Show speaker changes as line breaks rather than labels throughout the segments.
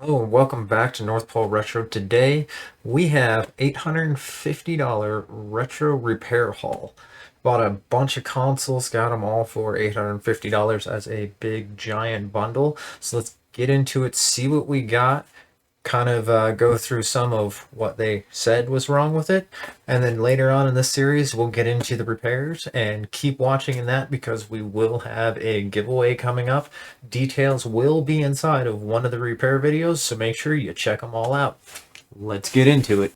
Oh, welcome back to North Pole Retro. Today we have $850 retro repair haul. Bought a bunch of consoles, got them all for $850 as a big giant bundle. So let's get into it, see what we got, kind of go through some of what they said was wrong with it. And then later on in this series, we'll get into the repairs and keep watching in that because we will have a giveaway coming up. Details will be inside of one of the repair videos, so make sure you check them all out. Let's get into it.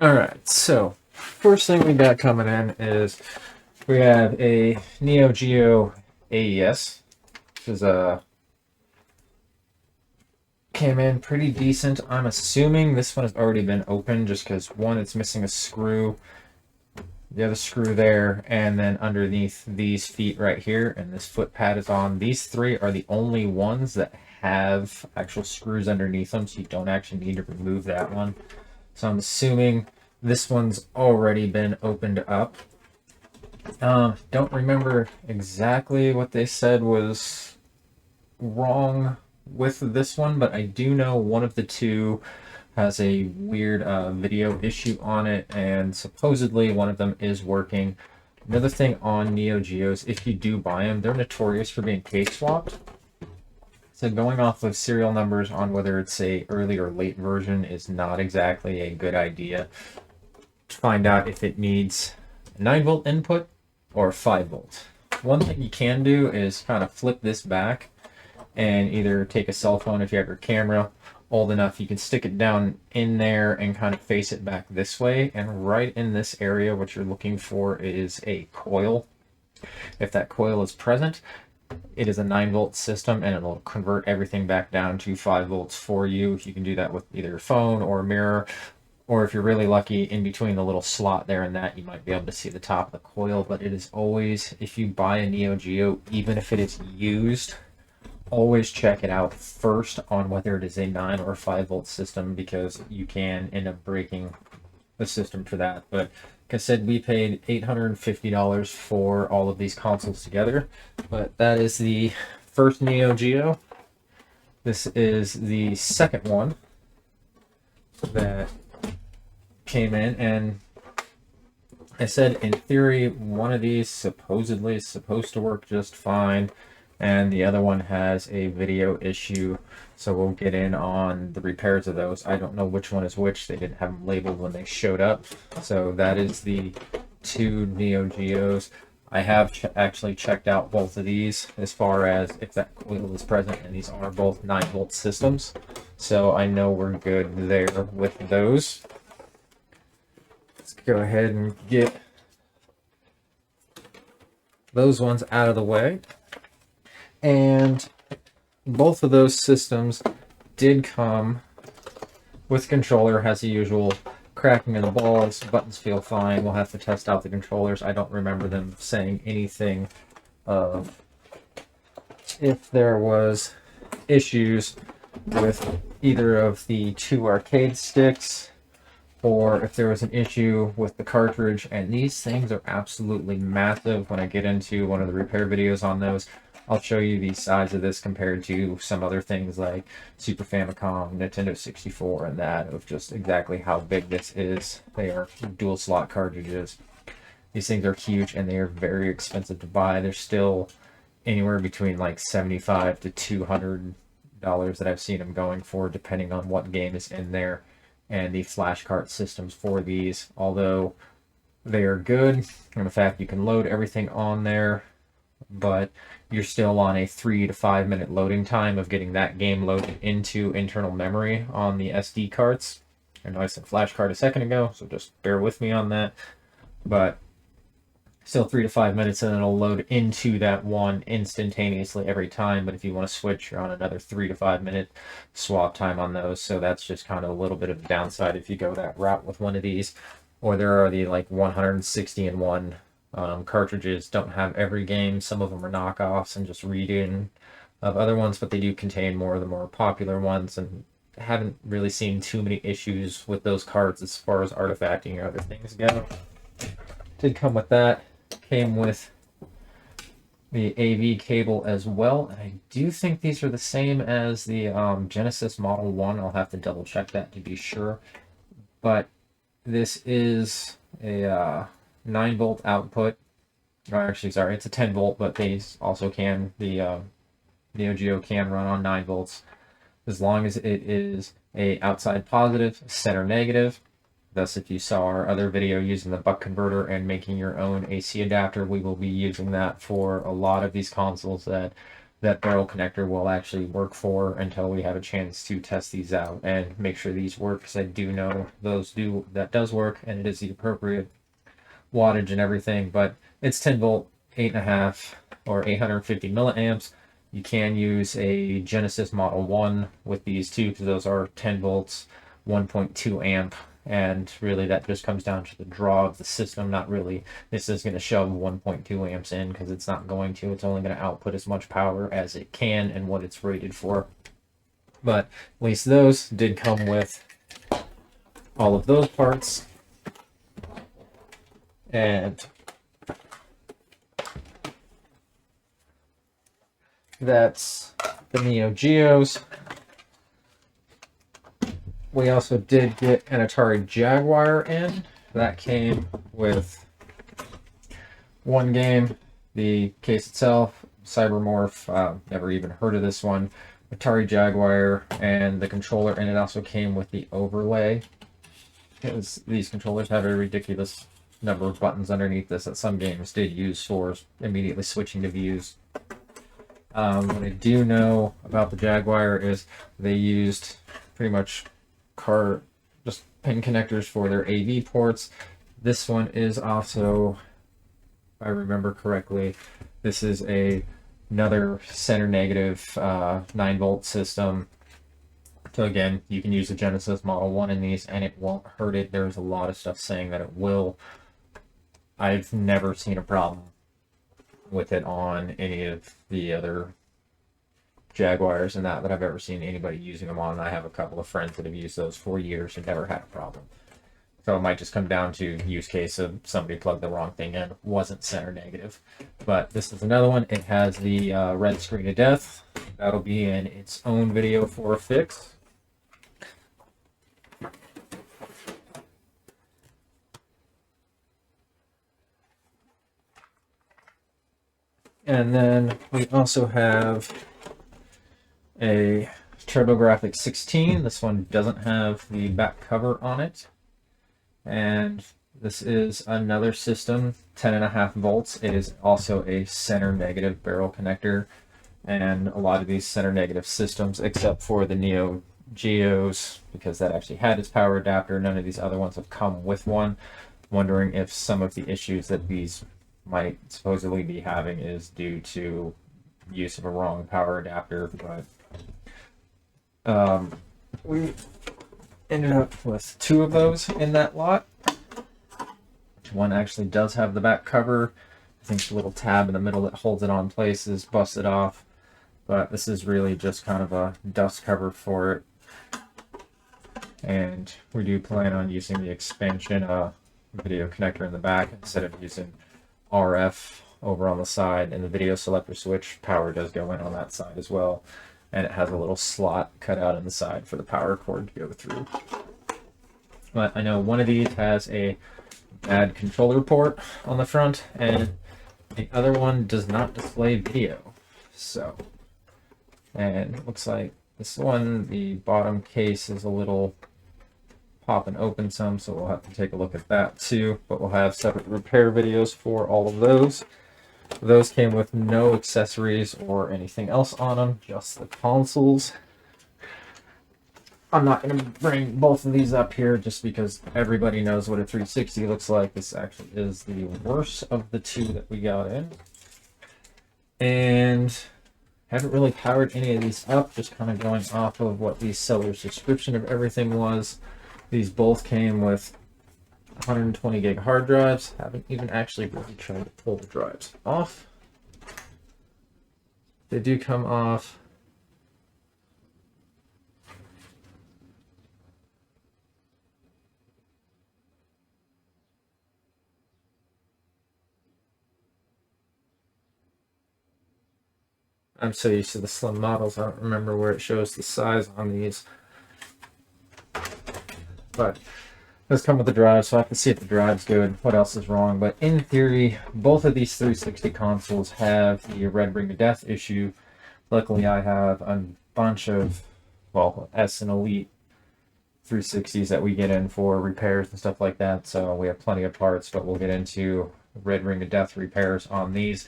All right, so first thing we got coming in is we have a Neo Geo AES. This is a came in pretty decent. I'm assuming this one has already been opened just because one, it's missing a screw, the other screw there, and then underneath these feet right here, and this foot pad is on. These three are the only ones that have actual screws underneath them, so you don't actually need to remove that one. So I'm assuming this one's already been opened up. Don't remember exactly what they said was wrong with this one, but I do know one of the two has a weird video issue on it, and supposedly one of them is working. Another thing on Neo Geos, if you do buy them, they're notorious for being case swapped. So going off of serial numbers on whether it's a early or late version is not exactly a good idea. To find out if it needs a 9-volt input or 5-volt. One thing you can do is kind of flip this back and either take a cell phone if you have your camera old enough, you can stick it down in there and kind of face it back this way, and right in this area what you're looking for is a coil. If that coil is present, it is a 9-volt system and it'll convert everything back down to 5 volts for you. You can do that with either a phone or a mirror, or if you're really lucky, in between the little slot there and that, you might be able to see the top of the coil. But it is always, if you buy a Neo Geo, even if it is used, always check it out first on whether it is a 9 or 5-volt system, because you can end up breaking the system for that. But like I said, we paid $850 for all of these consoles together, but that is the first Neo Geo. This is the second one that came in, and I said in theory one of these supposedly is supposed to work just fine, and the other one has a video issue, so we'll get in on the repairs of those. I don't know which one is which. They didn't have them labeled when they showed up. So that is the two Neo Geos. I have actually checked out both of these as far as if that coil is present, and these are both 9-volt systems, so I know we're good there with those. Let's go ahead and get those ones out of the way. And both of those systems did come with controller, has the usual cracking of the balls. Buttons feel fine. We'll have to test out the controllers. I don't remember them saying anything of if there was issues with either of the two arcade sticks, or if there was an issue with the cartridge. And these things are absolutely massive. When I get into one of the repair videos on those, I'll show you the size of this compared to some other things like Super Famicom, Nintendo 64, and that, of just exactly how big this is. They are dual slot cartridges. These things are huge and they are very expensive to buy. They're still anywhere between like $75 to $200 that I've seen them going for, depending on what game is in there. And the flash cart systems for these, although they are good, and the fact you can load everything on there, but you're still on a 3 to 5 minute loading time of getting that game loaded into internal memory on the SD cards. I know I said flash card a second ago, so just bear with me on that. But still 3 to 5 minutes, and it'll load into that one instantaneously every time. But if you want to switch, you're on another 3 to 5 minute swap time on those. So that's just kind of a little bit of a downside if you go that route with one of these. Or there are the like 160 in one cartridges. Don't have every game. Some of them are knockoffs and just reading of other ones, but they do contain more of the more popular ones, and haven't really seen too many issues with those cards as far as artifacting or other things go. Did come with that. Came with the AV cable as well. And I do think these are the same as the Genesis Model 1. I'll have to double check that to be sure. But this is a 9-volt output. Or actually, sorry, it's a 10 volt, but these also can, the Neo Geo can run on 9 volts as long as it is a outside positive, center negative. Thus, if you saw our other video using the buck converter and making your own AC adapter, we will be using that for a lot of these consoles that barrel connector will actually work for until we have a chance to test these out and make sure these work, because I do know that does work and it is the appropriate wattage and everything, but it's 10 volt, 8.5 or 850 milliamps. You can use a Genesis Model 1 with these two because those are 10 volts, 1.2 amp, and really that just comes down to the draw of the system. Not really, this is going to shove 1.2 amps in because it's not going to. It's only going to output as much power as it can and what it's rated for. But at least those did come with all of those parts. And that's the Neo Geos. We also did get an Atari Jaguar in. That came with one game, the case itself, Cybermorph, never even heard of this one, Atari Jaguar, and the controller, and it also came with the overlay. Because these controllers have a ridiculous number of buttons underneath this that some games did use for immediately switching to views. What I do know about the Jaguar is they used pretty much just pin connectors for their AV ports. This one is also, if I remember correctly, this is another center negative 9-volt system. So again, you can use the Genesis Model 1 in these and it won't hurt it. There's a lot of stuff saying that it will. I've never seen a problem with it on any of the other Jaguars and that I've ever seen anybody using them on. I have a couple of friends that have used those for years and never had a problem. So it might just come down to use case of somebody plugged the wrong thing in, wasn't center negative. But this is another one. It has the red screen of death. That'll be in its own video for a fix. And then we also have a TurboGrafx 16. This one doesn't have the back cover on it. And this is another system, 10.5 volts. It is also a center negative barrel connector. And a lot of these center negative systems, except for the Neo Geos, because that actually had its power adapter, none of these other ones have come with one. Wondering if some of the issues that these might supposedly be having is due to use of a wrong power adapter, but we ended up with 2 of those in that lot. One actually does have the back cover. I think the little tab in the middle that holds it on place is busted off, but this is really just kind of a dust cover for it. And we do plan on using the expansion video connector in the back instead of using RF over on the side, and the video selector switch power does go in on that side as well, and it has a little slot cut out in the side for the power cord to go through. But I know one of these has a bad controller port on the front and the other one does not display video. So, and it looks like this one, the bottom case is a little popping open some, so we'll have to take a look at that too, but we'll have separate repair videos for all of those. Those came with no accessories or anything else on them, just the consoles. I'm not going to bring both of these up here just because everybody knows what a 360 looks like. This actually is the worst of the 2 that we got in. And haven't really powered any of these up, just kind of going off of what the seller's description of everything was. These both came with 120 gig hard drives. Haven't even actually really tried to pull the drives off. They do come off. I'm so used to the slim models, I don't remember where it shows the size on these. But it does come with the drive, so I have to see if the drive's good, what else is wrong. But in theory, both of these 360 consoles have the red ring of death issue. Luckily, I have a bunch of, well, S and Elite 360s that we get in for repairs and stuff like that, so we have plenty of parts, but we'll get into red ring of death repairs on these.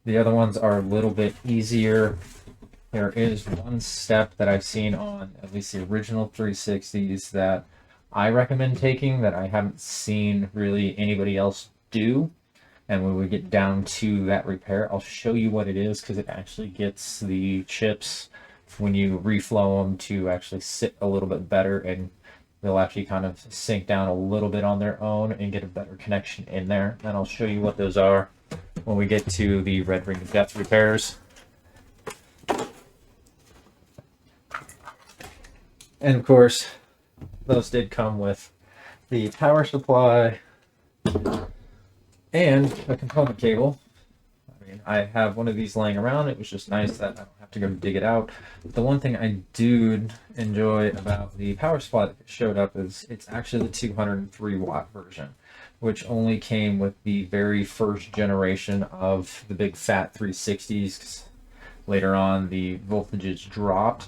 The other ones are a little bit easier. There is one step that I've seen on at least the original 360s that I recommend taking that I haven't seen really anybody else do. And when we get down to that repair, I'll show you what it is, because it actually gets the chips, when you reflow them, to actually sit a little bit better, and they'll actually kind of sink down a little bit on their own and get a better connection in there. And I'll show you what those are when we get to the red ring of death repairs. And of course, those did come with the power supply and a component cable. I mean, I have one of these laying around. It was just nice that I don't have to go dig it out. The one thing I do enjoy about the power supply that showed up is it's actually the 203 watt version, which only came with the very first generation of the big fat 360s. Later on, the voltages dropped,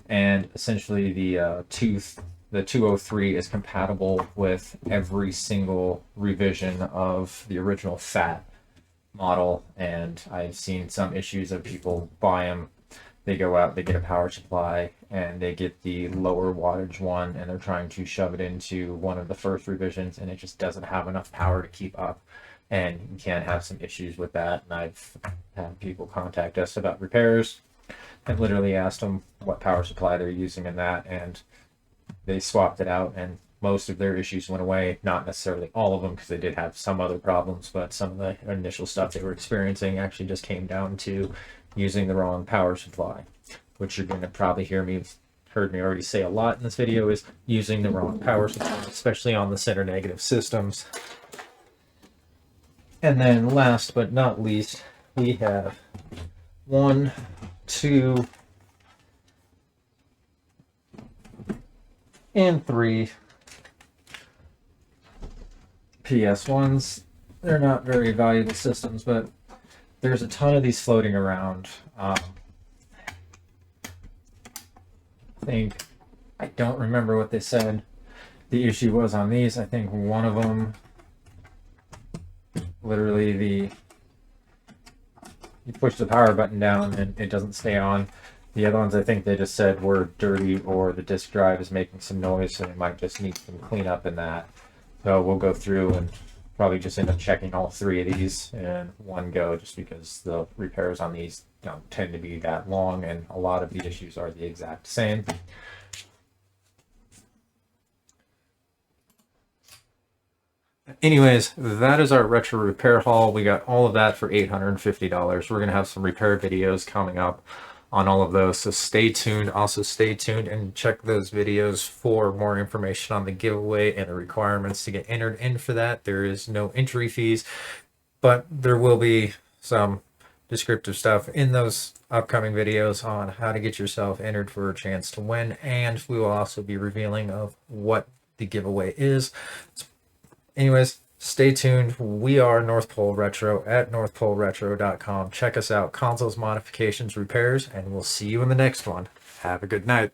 and essentially the 203 is compatible with every single revision of the original fat model. And I've seen some issues of people buy them, they go out, they get a power supply, and they get the lower wattage one, and they're trying to shove it into one of the first revisions, and it just doesn't have enough power to keep up, and you can have some issues with that. And I've had people contact us about repairs. I've literally asked them what power supply they're using in that, and they swapped it out, and most of their issues went away. Not necessarily all of them, because they did have some other problems, but some of the initial stuff they were experiencing actually just came down to using the wrong power supply, which you're going to probably heard me already say a lot in this video, is using the wrong power supply, especially on the center negative systems. And then last but not least, we have 1, 2, and 3 PS1s. They're not very valuable systems, but there's a ton of these floating around. I don't remember what they said the issue was on these. I think one of them, literally you push the power button down and it doesn't stay on. The other ones, I think they just said were dirty, or the disk drive is making some noise, and it might just need some cleanup in that. So we'll go through and probably just end up checking all 3 of these in one go, just because the repairs on these don't tend to be that long, and a lot of the issues are the exact same. Anyways, that is our retro repair haul. We got all of that for $850. We're going to have some repair videos coming up on all of those, so stay tuned. Also stay tuned and check those videos for more information on the giveaway and the requirements to get entered in for that. There is no entry fees, but there will be some descriptive stuff in those upcoming videos on how to get yourself entered for a chance to win, and we will also be revealing of what the giveaway is. Anyways, stay tuned. We are North Pole Retro at northpoleretro.com. Check us out. Consoles, modifications, repairs, and we'll see you in the next one. Have a good night.